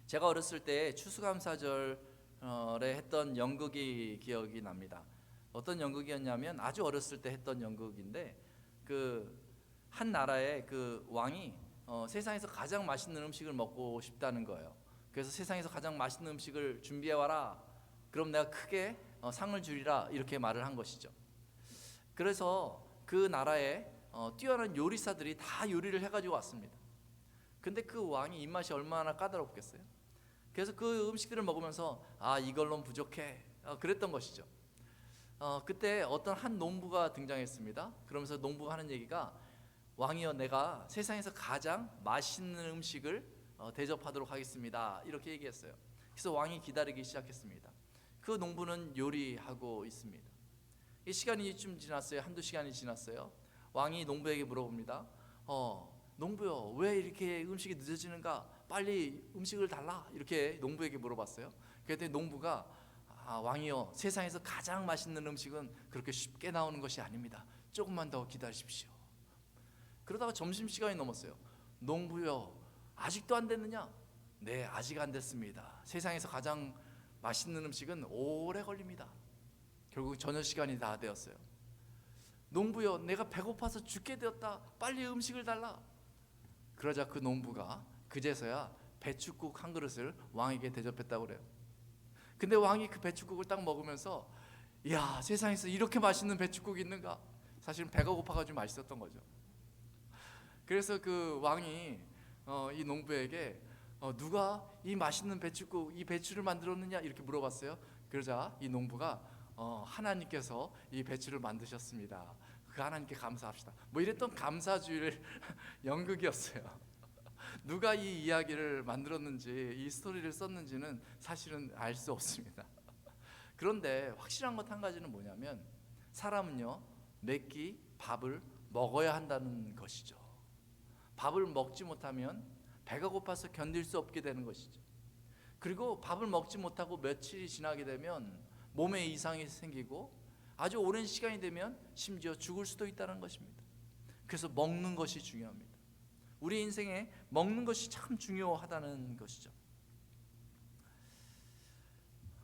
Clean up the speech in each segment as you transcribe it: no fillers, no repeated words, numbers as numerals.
제가 어렸을 때 추수감사절에 했던 연극이 기억이 납니다. 어떤 연극이었냐면 아주 어렸을 때 했던 연극인데 그 한 나라의 그 왕이 세상에서 가장 맛있는 음식을 먹고 싶다는 거예요. 그래서 세상에서 가장 맛있는 음식을 준비해 와라. 그럼 내가 크게 상을 주리라 이렇게 말을 한 것이죠. 그래서 그 나라에 뛰어난 요리사들이 다 요리를 해가지고 왔습니다. 근데 그 왕이 입맛이 얼마나 까다롭겠어요. 그래서 그 음식들을 먹으면서 이걸로는 부족해 그랬던 것이죠. 그때 어떤 한 농부가 등장했습니다. 그러면서 농부가 하는 얘기가 왕이여 내가 세상에서 가장 맛있는 음식을 대접하도록 하겠습니다 이렇게 얘기했어요. 그래서 왕이 기다리기 시작했습니다. 그 농부는 요리하고 있습니다. 이 시간이 좀 지났어요. 한두 시간이 지났어요. 왕이 농부에게 물어봅니다. 농부요 왜 이렇게 음식이 늦어지는가, 빨리 음식을 달라 이렇게 농부에게 물어봤어요. 그랬더니 농부가 왕이요 세상에서 가장 맛있는 음식은 그렇게 쉽게 나오는 것이 아닙니다. 조금만 더 기다리십시오. 그러다가 점심시간이 넘었어요. 농부요 아직도 안 됐느냐? 네 아직 안 됐습니다. 세상에서 가장 맛있는 음식은 오래 걸립니다. 결국 저녁 시간이 다 되었어요. 농부요 내가 배고파서 죽게 되었다. 빨리 음식을 달라. 그러자 그 농부가 그제서야 배춧국 한 그릇을 왕에게 대접했다고 그래요. 근데 왕이 그 배춧국을 딱 먹으면서 이야 세상에서 이렇게 맛있는 배춧국이 있는가? 사실은 배가 고파가지고 맛있었던 거죠. 그래서 그 왕이 이 농부에게 누가 이 맛있는 배춧국, 이 배추를 만들었느냐 이렇게 물어봤어요. 그러자 이 농부가 하나님께서 이 배추를 만드셨습니다. 그 하나님께 감사합시다. 뭐 이랬던 감사주일 연극이었어요. 누가 이 이야기를 만들었는지, 이 스토리를 썼는지는 사실은 알 수 없습니다. 그런데 확실한 것 한 가지는 뭐냐면 사람은요 몇 끼 밥을 먹어야 한다는 것이죠. 밥을 먹지 못하면 배가 고파서 견딜 수 없게 되는 것이죠. 그리고 밥을 먹지 못하고 며칠이 지나게 되면 몸에 이상이 생기고 아주 오랜 시간이 되면 심지어 죽을 수도 있다는 것입니다. 그래서 먹는 것이 중요합니다. 우리 인생에 먹는 것이 참 중요하다는 것이죠.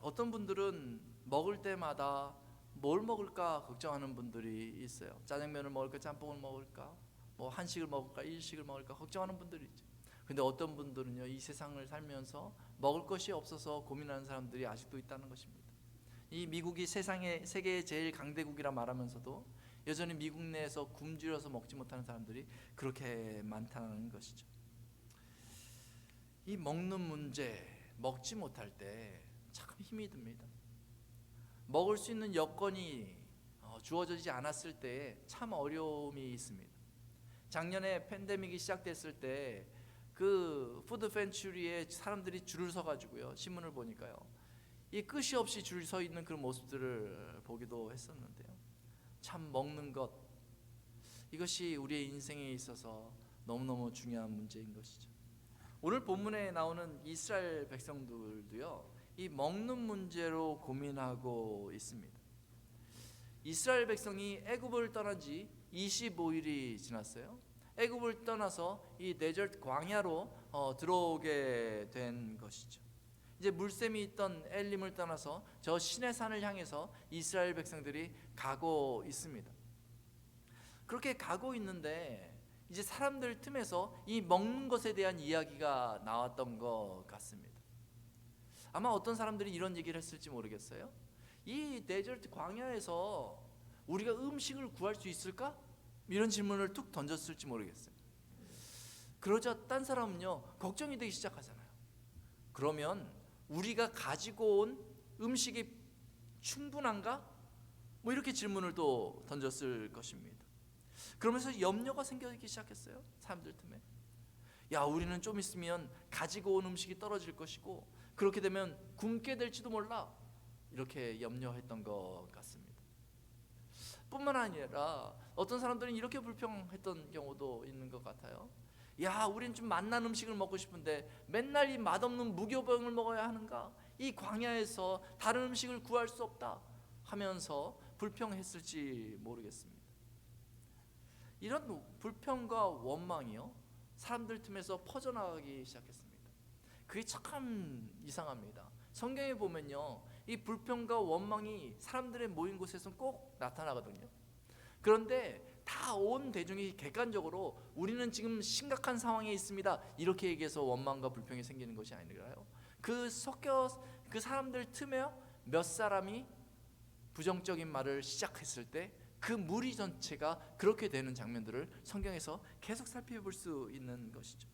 어떤 분들은 먹을 때마다 뭘 먹을까 걱정하는 분들이 있어요. 짜장면을 먹을까, 짬뽕을 먹을까, 뭐 한식을 먹을까, 일식을 먹을까 걱정하는 분들이 있죠. 근데 어떤 분들은요 이 세상을 살면서 먹을 것이 없어서 고민하는 사람들이 아직도 있다는 것입니다. 이 미국이 세계의 제일 강대국이라 말하면서도 여전히 미국 내에서 굶주려서 먹지 못하는 사람들이 그렇게 많다는 것이죠. 이 먹는 문제, 먹지 못할 때 참 힘이 듭니다. 먹을 수 있는 여건이 주어지지 않았을 때에 참 어려움이 있습니다. 작년에 팬데믹이 시작됐을 때 그 푸드 펜츄리에 사람들이 줄을 서 가지고요 신문을 보니까요 이 끝이 없이 줄 서 있는 그런 모습들을 보기도 했었는데요. 참 먹는 것, 이것이 우리의 인생에 있어서 너무너무 중요한 문제인 것이죠. 오늘 본문에 나오는 이스라엘 백성들도요 이 먹는 문제로 고민하고 있습니다. 이스라엘 백성이 애굽을 떠난 지 25일이 지났어요. 애굽을 떠나서 이 데저트 광야로 들어오게 된 것이죠. 이제 물샘이 있던 엘림을 떠나서 저 시내산을 향해서 이스라엘 백성들이 가고 있습니다. 그렇게 가고 있는데 이제 사람들 틈에서 이 먹는 것에 대한 이야기가 나왔던 것 같습니다. 아마 어떤 사람들이 이런 얘기를 했을지 모르겠어요. 이 데저트 광야에서 우리가 음식을 구할 수 있을까? 이런 질문을 툭 던졌을지 모르겠어요. 그러자 딴 사람은요 걱정이 되기 시작하잖아요. 그러면 우리가 가지고 온 음식이 충분한가? 뭐 이렇게 질문을 또 던졌을 것입니다. 그러면서 염려가 생기기 시작했어요. 사람들 틈에. 야 우리는 좀 있으면 가지고 온 음식이 떨어질 것이고 그렇게 되면 굶게 될지도 몰라. 이렇게 염려했던 것 같습니다. 뿐만 아니라 어떤 사람들은 이렇게 불평했던 경우도 있는 것 같아요. 야 우린 좀 맛난 음식을 먹고 싶은데 맨날 이 맛없는 무교병을 먹어야 하는가? 이 광야에서 다른 음식을 구할 수 없다 하면서 불평했을지 모르겠습니다. 이런 불평과 원망이요 사람들 틈에서 퍼져나가기 시작했습니다. 그게 참 이상합니다. 성경에 보면요, 이 불평과 원망이 사람들의 모인 곳에서 꼭 나타나거든요. 그런데 다 온 대중이 객관적으로 우리는 지금 심각한 상황에 있습니다, 이렇게 얘기해서 원망과 불평이 생기는 것이 아니라요, 그 사람들 틈에 몇 사람이 부정적인 말을 시작했을 때 그 무리 전체가 그렇게 되는 장면들을 성경에서 계속 살펴볼 수 있는 것이죠.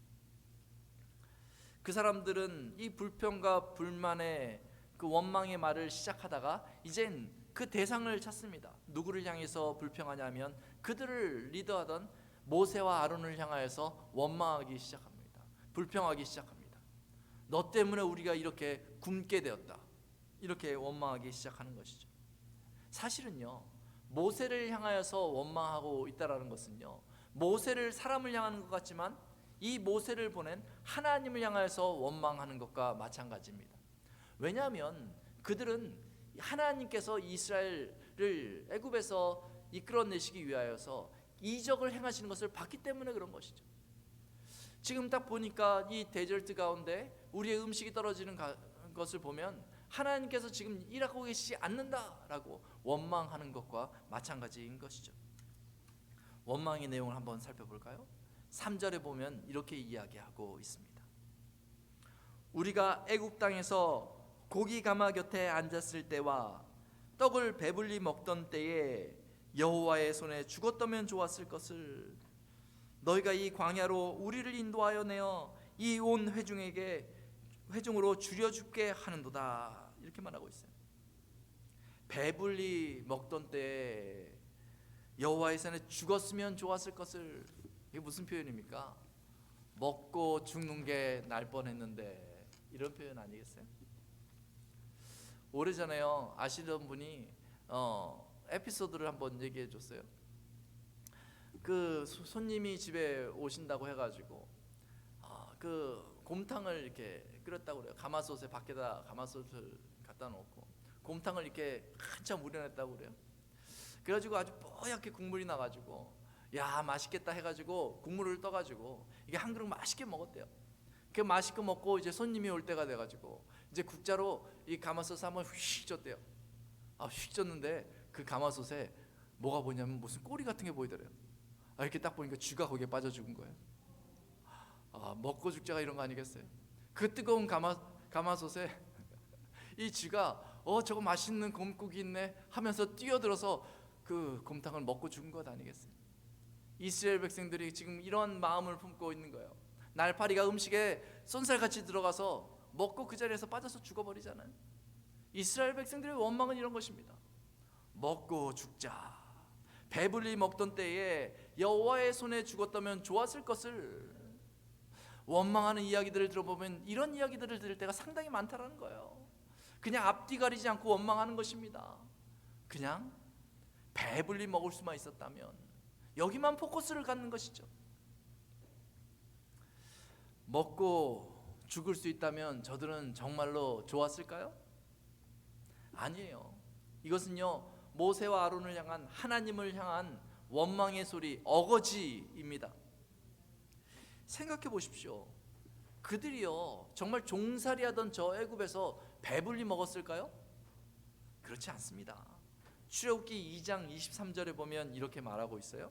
그 사람들은 이 불평과 불만의 그 원망의 말을 시작하다가 이젠 그 대상을 찾습니다. 누구를 향해서 불평하냐면 그들을 리더하던 모세와 아론을 향하여서 원망하기 시작합니다. 불평하기 시작합니다. 너 때문에 우리가 이렇게 굶게 되었다, 이렇게 원망하기 시작하는 것이죠. 사실은요, 모세를 향하여서 원망하고 있다라는 것은요, 모세를 사람을 향하는 것 같지만 이 모세를 보낸 하나님을 향하여서 원망하는 것과 마찬가지입니다. 왜냐하면 그들은 하나님께서 이스라엘을 애굽에서 이끌어내시기 위하여서 이적을 행하시는 것을 봤기 때문에 그런 것이죠. 지금 딱 보니까 이 데절트 가운데 우리의 음식이 떨어지는 것을 보면 하나님께서 지금 일하고 계시지 않는다라고 원망하는 것과 마찬가지인 것이죠. 원망의 내용을 한번 살펴볼까요? 3절에 보면 이렇게 이야기하고 있습니다. 우리가 애굽 땅에서 고기 가마 곁에 앉았을 때와 떡을 배불리 먹던 때에 여호와의 손에 죽었다면 좋았을 것을, 너희가 이 광야로 우리를 인도하여 내어 이 온 회중으로 줄여 죽게 하는도다, 이렇게 말하고 있어요. 배불리 먹던 때에 여호와의 손에 죽었으면 좋았을 것을, 이게 무슨 표현입니까? 먹고 죽는 게 날 뻔했는데, 이런 표현 아니겠어요? 오래전에요, 아시던 분이 에피소드를 한번 얘기해 줬어요. 그 손님이 집에 오신다고 해가지고 그 곰탕을 이렇게 끓였다고 그래요. 가마솥에 밖에다 가마솥을 갖다 놓고 곰탕을 이렇게 한참 우려냈다고 그래요. 그래가지고 아주 뽀얗게 국물이 나가지고 야 맛있겠다 해가지고 국물을 떠가지고 이게 한 그릇 맛있게 먹었대요. 그 맛있게 먹고 이제 손님이 올 때가 돼가지고 이제 국자로 이 가마솥에 한번 휙 줬대요. 휙 줬는데 그 가마솥에 뭐가 보이냐면 무슨 꼬리 같은 게 보이더래요. 이렇게 딱 보니까 쥐가 거기에 빠져 죽은 거예요. 먹고 죽자가 이런 거 아니겠어요? 그 뜨거운 가마솥에 이 쥐가 저거 맛있는 곰국이 있네 하면서 뛰어들어서 그 곰탕을 먹고 죽은 것 아니겠어요? 이스라엘 백성들이 지금 이런 마음을 품고 있는 거예요. 날파리가 음식에 쏜살같이 들어가서 먹고 그 자리에서 빠져서 죽어버리잖아요. 이스라엘 백성들의 원망은 이런 것입니다. 먹고 죽자. 배불리 먹던 때에 여호와의 손에 죽었다면 좋았을 것을. 원망하는 이야기들을 들어보면 이런 이야기들을 들을 때가 상당히 많다라는 거예요. 그냥 앞뒤 가리지 않고 원망하는 것입니다. 그냥 배불리 먹을 수만 있었다면, 여기만 포커스를 갖는 것이죠. 먹고 죽을 수 있다면 저들은 정말로 좋았을까요? 아니에요. 이것은요, 모세와 아론을 향한, 하나님을 향한 원망의 소리, 어거지입니다. 생각해 보십시오. 그들이요 정말 종살이 하던 저 애굽에서 배불리 먹었을까요? 그렇지 않습니다. 출애굽기 2장 23절에 보면 이렇게 말하고 있어요.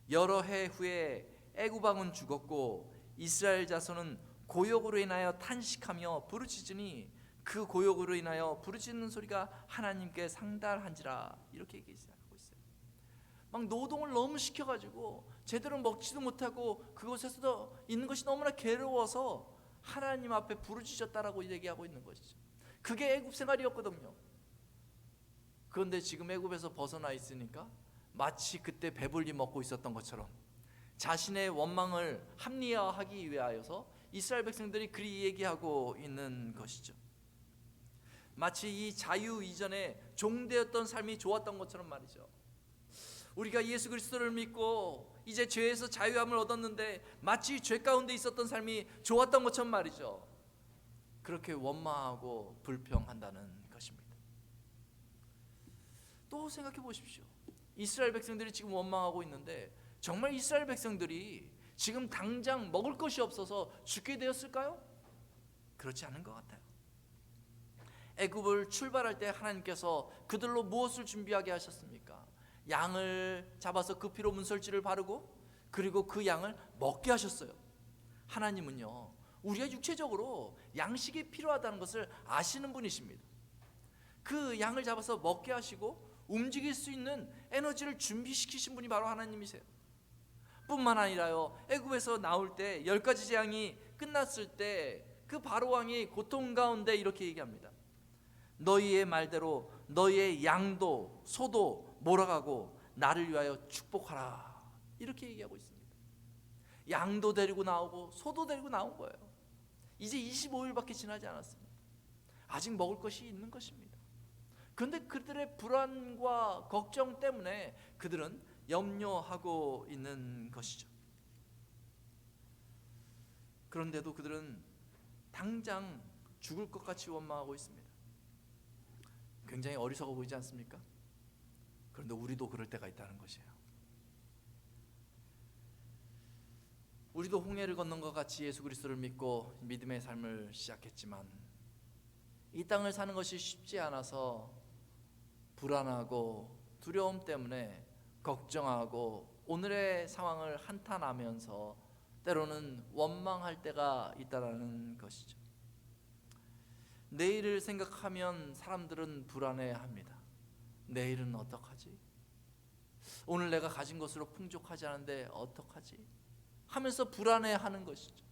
여러 해 후에 애굽 왕은 죽었고 이스라엘 자손은 고역으로 인하여 탄식하며 부르짖으니 그 고역으로 인하여 부르짖는 소리가 하나님께 상달한지라, 이렇게 얘기하고 있어요. 막 노동을 너무 시켜가지고 제대로 먹지도 못하고 그곳에서 있는 것이 너무나 괴로워서 하나님 앞에 부르짖었다라고 얘기하고 있는 것이죠. 그게 애굽 생활이었거든요. 그런데 지금 애굽에서 벗어나 있으니까 마치 그때 배불리 먹고 있었던 것처럼 자신의 원망을 합리화하기 위하여서 이스라엘 백성들이 그리 얘기하고 있는 것이죠. 마치 이 자유 이전에 종되었던 삶이 좋았던 것처럼 말이죠. 우리가 예수 그리스도를 믿고 이제 죄에서 자유함을 얻었는데 마치 죄 가운데 있었던 삶이 좋았던 것처럼 말이죠. 그렇게 원망하고 불평한다는 것입니다. 또 생각해 보십시오. 이스라엘 백성들이 지금 원망하고 있는데 정말 이스라엘 백성들이 지금 당장 먹을 것이 없어서 죽게 되었을까요? 그렇지 않은 것 같아요. 애굽을 출발할 때 하나님께서 그들로 무엇을 준비하게 하셨습니까? 양을 잡아서 그 피로 문설주를 바르고 그리고 그 양을 먹게 하셨어요. 하나님은요, 우리가 육체적으로 양식이 필요하다는 것을 아시는 분이십니다. 그 양을 잡아서 먹게 하시고 움직일 수 있는 에너지를 준비시키신 분이 바로 하나님이세요. 뿐만 아니라요, 애굽에서 나올 때 10가지 재앙이 끝났을 때 그 바로 왕이 고통 가운데 이렇게 얘기합니다. 너희의 말대로 너희의 양도 소도 몰아가고 나를 위하여 축복하라, 이렇게 얘기하고 있습니다. 양도 데리고 나오고 소도 데리고 나온 거예요. 이제 25일밖에 지나지 않았습니다. 아직 먹을 것이 있는 것입니다. 그런데 그들의 불안과 걱정 때문에 그들은 염려하고 있는 것이죠. 그런데도 그들은 당장 죽을 것 같이 원망하고 있습니다. 굉장히 어리석어 보이지 않습니까? 그런데 우리도 그럴 때가 있다는 것이에요. 우리도 홍해를 건넌 것 같이 예수 그리스도를 믿고 믿음의 삶을 시작했지만 이 땅을 사는 것이 쉽지 않아서 불안하고 두려움 때문에 걱정하고 오늘의 상황을 한탄하면서 때로는 원망할 때가 있다는 것이죠. 내일을 생각하면 사람들은 불안해합니다. 내일은 어떡하지? 오늘 내가 가진 것으로 풍족하지 않은데 어떡하지? 하면서 불안해하는 것이죠.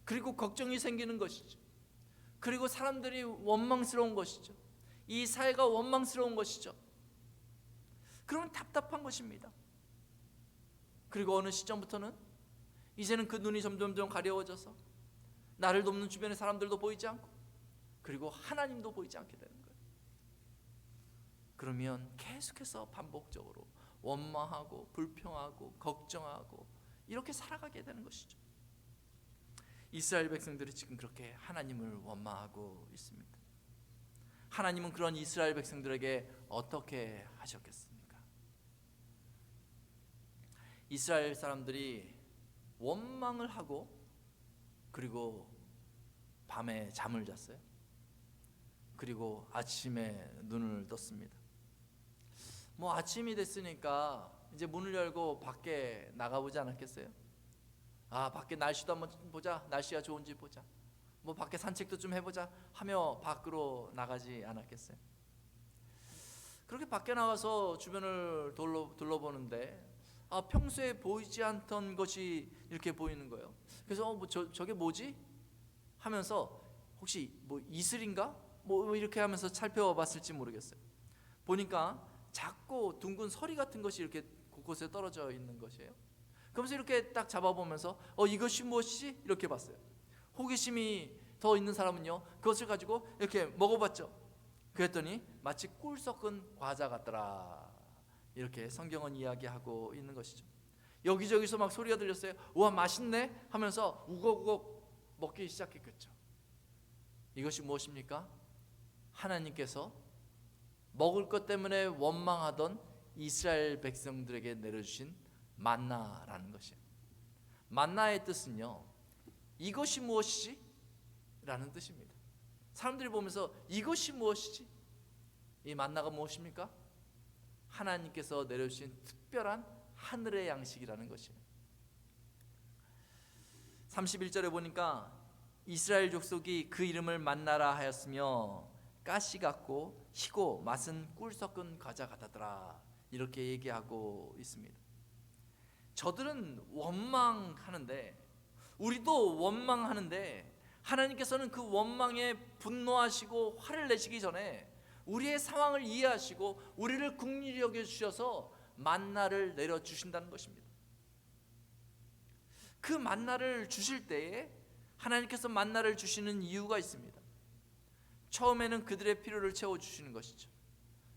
그리고 걱정이 생기는 것이죠. 그리고 사람들이 원망스러운 것이죠. 이 사회가 원망스러운 것이죠. 그러면 답답한 것입니다. 그리고 어느 시점부터는 이제는 그 눈이 점점 가려워져서 나를 돕는 주변의 사람들도 보이지 않고 그리고 하나님도 보이지 않게 되는 거예요. 그러면 계속해서 반복적으로 원망하고 불평하고 걱정하고 이렇게 살아가게 되는 것이죠. 이스라엘 백성들이 지금 그렇게 하나님을 원망하고 있습니다. 하나님은 그런 이스라엘 백성들에게 어떻게 하셨겠습니까? 이스라엘 사람들이 원망을 하고 그리고 밤에 잠을 잤어요. 그리고 아침에 눈을 떴습니다. 아침이 됐으니까 이제 문을 열고 밖에 나가보지 않았겠어요? 밖에 날씨도 한번 보자, 날씨가 좋은지 보자, 밖에 산책도 좀 해보자 하며 밖으로 나가지 않았겠어요? 그렇게 밖에 나가서 주변을 둘러보는데 평소에 보이지 않던 것이 이렇게 보이는 거예요. 그래서 저게 뭐지? 하면서 혹시 이슬인가? 이렇게 하면서 살펴봤을지 모르겠어요. 보니까 작고 둥근 서리 같은 것이 이렇게 곳곳에 떨어져 있는 것이에요. 그러면서 이렇게 딱 잡아보면서 이것이 무엇이지? 이렇게 봤어요. 호기심이 더 있는 사람은요, 그것을 가지고 이렇게 먹어봤죠. 그랬더니 마치 꿀 섞은 과자 같더라, 이렇게 성경은 이야기하고 있는 것이죠. 여기저기서 막 소리가 들렸어요. 우와, 맛있네 하면서 우걱우걱 먹기 시작했겠죠. 이것이 무엇입니까? 하나님께서 먹을 것 때문에 원망하던 이스라엘 백성들에게 내려주신 만나라는 것이에요. 만나의 뜻은요, 이것이 무엇이지? 라는 뜻입니다. 사람들이 보면서 이것이 무엇이지? 이 만나가 무엇입니까? 하나님께서 내려주신 특별한 하늘의 양식이라는 것이에요. 31절에 보니까 이스라엘 족속이 그 이름을 만나라 하였으며 가시 같고 희고 맛은 꿀 섞은 과자 같았더라, 이렇게 얘기하고 있습니다. 저들은 원망하는데, 우리도 원망하는데, 하나님께서는 그 원망에 분노하시고 화를 내시기 전에 우리의 상황을 이해하시고 우리를 긍휼히 여겨주셔서 만나를 내려주신다는 것입니다. 그 만나를 주실 때에 하나님께서 만나를 주시는 이유가 있습니다. 처음에는 그들의 필요를 채워주시는 것이죠.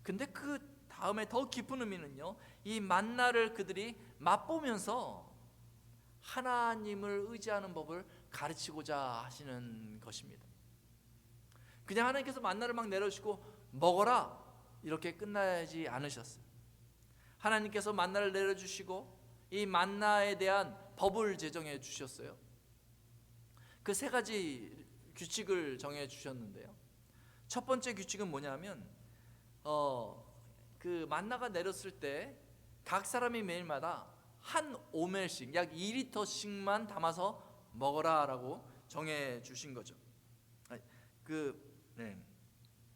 근데 그 다음에 더 깊은 의미는요, 이 만나를 그들이 맛보면서 하나님을 의지하는 법을 가르치고자 하시는 것입니다. 그냥 하나님께서 만나를 막 내려주시고 먹어라 이렇게 끝나지 않으셨어요. 하나님께서 만나를 내려주시고 이 만나에 대한 법을 제정해 주셨어요. 그 세 가지 규칙을 정해 주셨는데요. 첫 번째 규칙은 뭐냐면 그 만나가 내렸을 때 각 사람이 매일마다 한 오멜씩 약 2리터씩만 담아서 먹어라라고 정해 주신 거죠. 네.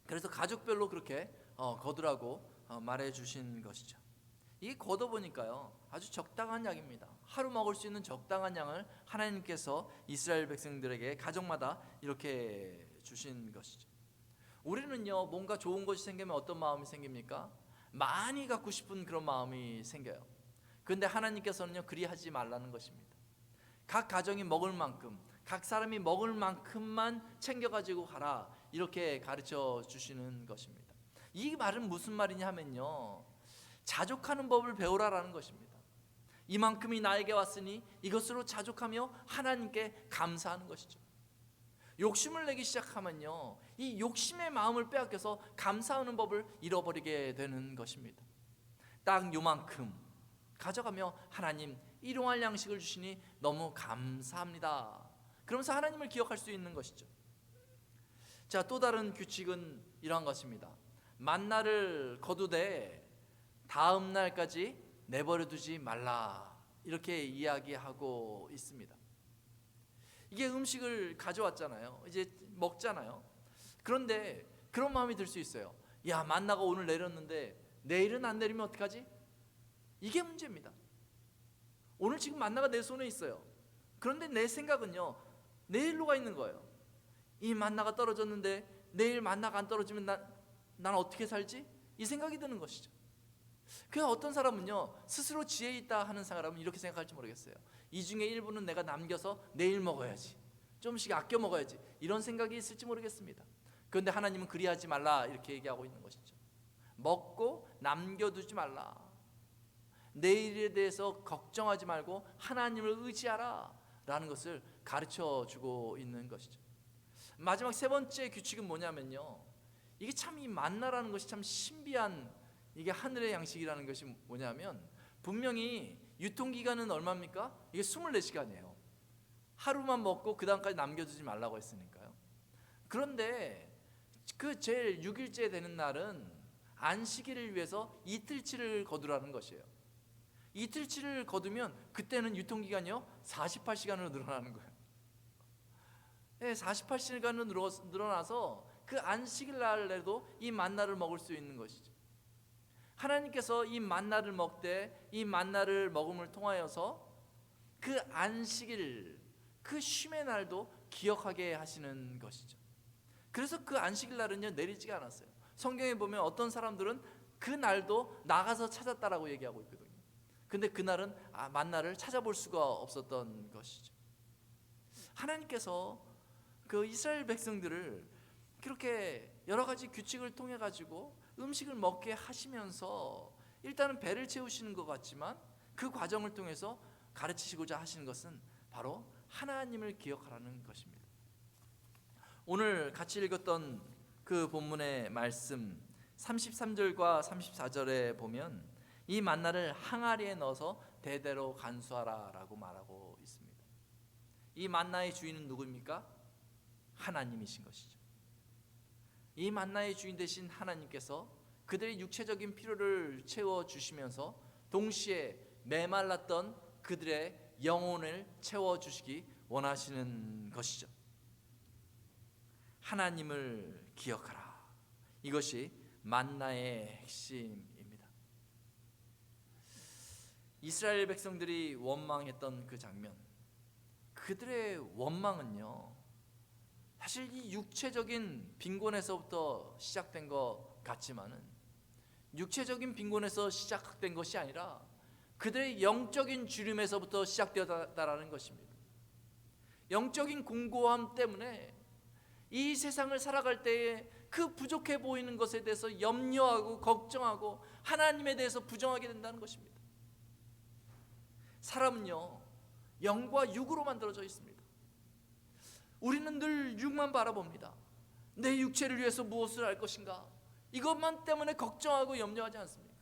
그래서 가족별로 그렇게 거두라고 말해 주신 것이죠. 이게 거둬 보니까요, 아주 적당한 양입니다. 하루 먹을 수 있는 적당한 양을 하나님께서 이스라엘 백성들에게 가족마다 이렇게 주신 것이죠. 우리는요, 뭔가 좋은 것이 생기면 어떤 마음이 생깁니까? 많이 갖고 싶은 그런 마음이 생겨요. 그런데 하나님께서는요, 그리하지 말라는 것입니다. 각 가정이 먹을 만큼, 각 사람이 먹을 만큼만 챙겨가지고 가라, 이렇게 가르쳐 주시는 것입니다. 이 말은 무슨 말이냐 하면요, 자족하는 법을 배우라라는 것입니다. 이만큼이 나에게 왔으니 이것으로 자족하며 하나님께 감사하는 것이죠. 욕심을 내기 시작하면요, 이 욕심의 마음을 빼앗겨서 감사하는 법을 잃어버리게 되는 것입니다. 딱 요만큼 가져가며 하나님, 일용할 양식을 주시니 너무 감사합니다, 그러면서 하나님을 기억할 수 있는 것이죠. 자, 또 다른 규칙은 이러한 것입니다. 만나를 거두되 다음 날까지 내버려 두지 말라, 이렇게 이야기하고 있습니다. 이게 음식을 가져왔잖아요. 이제 먹잖아요. 그런데 그런 마음이 들 수 있어요. 야, 만나가 오늘 내렸는데 내일은 안 내리면 어떡하지? 이게 문제입니다. 오늘 지금 만나가 내 손에 있어요. 그런데 내 생각은요, 내일로 가 있는 거예요. 이 만나가 떨어졌는데 내일 만나가 안 떨어지면 난 어떻게 살지? 이 생각이 드는 것이죠. 그 어떤 사람은요, 스스로 지혜 있다 하는 사람은 이렇게 생각할지 모르겠어요. 이 중에 일부는 내가 남겨서 내일 먹어야지, 좀씩 아껴 먹어야지, 이런 생각이 있을지 모르겠습니다. 그런데 하나님은 그리하지 말라, 이렇게 얘기하고 있는 것이죠. 먹고 남겨두지 말라, 내일에 대해서 걱정하지 말고 하나님을 의지하라 라는 것을 가르쳐 주고 있는 것이죠. 마지막 세 번째 규칙은 뭐냐면요, 이게 참, 이 만나라는 것이 참 신비한, 이게 하늘의 양식이라는 것이 뭐냐면, 분명히 유통기간은 얼마입니까? 이게 24시간이에요 하루만 먹고 그 다음까지 남겨두지 말라고 했으니까요. 그런데 그 제일 6일째 되는 날은 안식일을 위해서 이틀치를 거두라는 것이에요. 이틀치를 거두면 그때는 유통기간이요 48시간으로 늘어나는 거예요. 48시간으로 늘어나서 그 안식일 날에도 이 만나를 먹을 수 있는 것이죠. 하나님께서 이 만나를 먹되 이 만나를 먹음을 통하여서 그 안식일, 그 쉼의 날도 기억하게 하시는 것이죠. 그래서 그 안식일 날은요, 내리지가 않았어요. 성경에 보면 어떤 사람들은 그 날도 나가서 찾았다라고 얘기하고 있거든요. 근데 그날은 만나를 찾아볼 수가 없었던 것이죠. 하나님께서 그 이스라엘 백성들을 그렇게 여러 가지 규칙을 통해 가지고 음식을 먹게 하시면서 일단은 배를 채우시는 것 같지만, 그 과정을 통해서 가르치시고자 하시는 것은 바로 하나님을 기억하라는 것입니다. 오늘 같이 읽었던 그 본문의 말씀 33절과 34절에 보면 이 만나를 항아리에 넣어서 대대로 간수하라 라고 말하고 있습니다. 이 만나의 주인은 누구입니까? 하나님이신 것이죠. 이 만나의 주인 되신 하나님께서 그들의 육체적인 필요를 채워주시면서 동시에 메말랐던 그들의 영혼을 채워주시기 원하시는 것이죠. 하나님을 기억하라, 이것이 만나의 핵심입니다. 이스라엘 백성들이 원망했던 그 장면, 그들의 원망은요, 사실 이 육체적인 빈곤에서부터 시작된 것 같지만은, 육체적인 빈곤에서 시작된 것이 아니라 그들의 영적인 주림에서부터 시작되었다라는 것입니다. 영적인 공고함 때문에 이 세상을 살아갈 때에 그 부족해 보이는 것에 대해서 염려하고 걱정하고 하나님에 대해서 부정하게 된다는 것입니다. 사람은요, 영과 육으로 만들어져 있습니다. 우리는 늘 육만 바라봅니다. 내 육체를 위해서 무엇을 할 것인가, 이것만 때문에 걱정하고 염려하지 않습니까?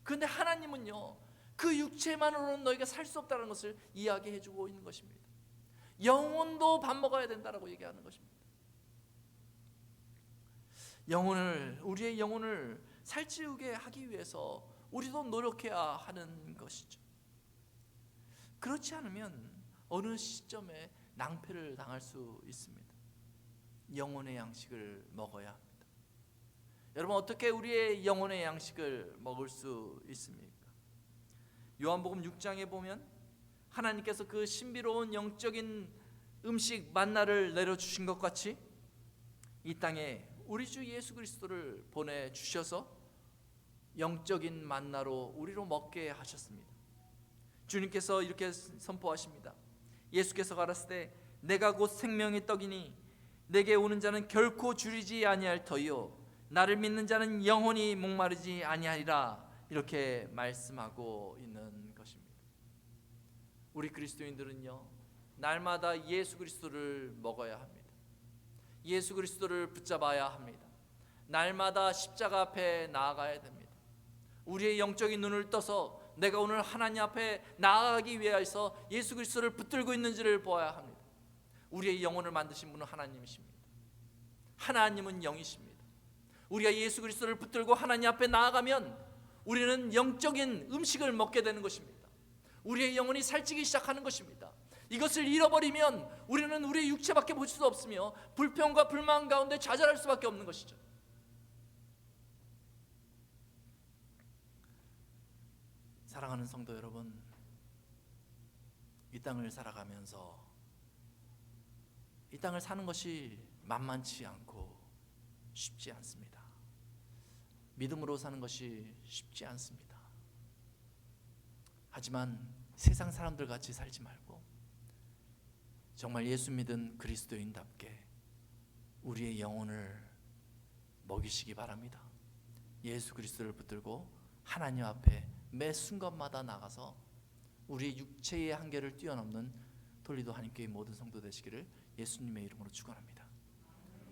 그런데 하나님은요, 그 육체만으로는 너희가 살 수 없다는 것을 이야기해 주고 있는 것입니다. 영혼도 밥 먹어야 된다라고 얘기하는 것입니다. 우리의 영혼을 살찌우게 하기 위해서 우리도 노력해야 하는 것이죠. 그렇지 않으면 어느 시점에 낭패를 당할 수 있습니다. 영혼의 양식을 먹어야 합니다. 여러분, 어떻게 우리의 영혼의 양식을 먹을 수 있습니까? 요한복음 6장에 보면 하나님께서 그 신비로운 영적인 음식 만나를 내려주신 것 같이 이 땅에 우리 주 예수 그리스도를 보내주셔서 영적인 만나로 우리로 먹게 하셨습니다. 주님께서 이렇게 선포하십니다. 예수께서 가라사대 내가 곧 생명의 떡이니 내게 오는 자는 결코 줄이지 아니할 터이요 나를 믿는 자는 영원히 목마르지 아니하리라, 이렇게 말씀하고 있는 것입니다. 우리 그리스도인들은요, 날마다 예수 그리스도를 먹어야 합니다. 예수 그리스도를 붙잡아야 합니다. 날마다 십자가 앞에 나아가야 됩니다. 우리의 영적인 눈을 떠서 내가 오늘 하나님 앞에 나아가기 위해서 예수 그리스도를 붙들고 있는지를 보아야 합니다. 우리의 영혼을 만드신 분은 하나님이십니다. 하나님은 영이십니다. 우리가 예수 그리스도를 붙들고 하나님 앞에 나아가면 우리는 영적인 음식을 먹게 되는 것입니다. 우리의 영혼이 살찌기 시작하는 것입니다. 이것을 잃어버리면 우리는 우리의 육체밖에 볼 수 없으며 불평과 불만 가운데 좌절할 수밖에 없는 것이죠. 사랑하는 성도 여러분, 이 땅을 살아가면서 이 땅을 사는 것이 만만치 않고 쉽지 않습니다. 믿음으로 사는 것이 쉽지 않습니다. 하지만 세상 사람들 같이 살지 말고 정말 예수 믿은 그리스도인답게 우리의 영혼을 먹이시기 바랍니다. 예수 그리스도를 붙들고 하나님 앞에 매 순간마다 나가서 우리의 육체의 한계를 뛰어넘는 돌리도 한인교회 모든 성도 되시기를 예수님의 이름으로 축원합니다.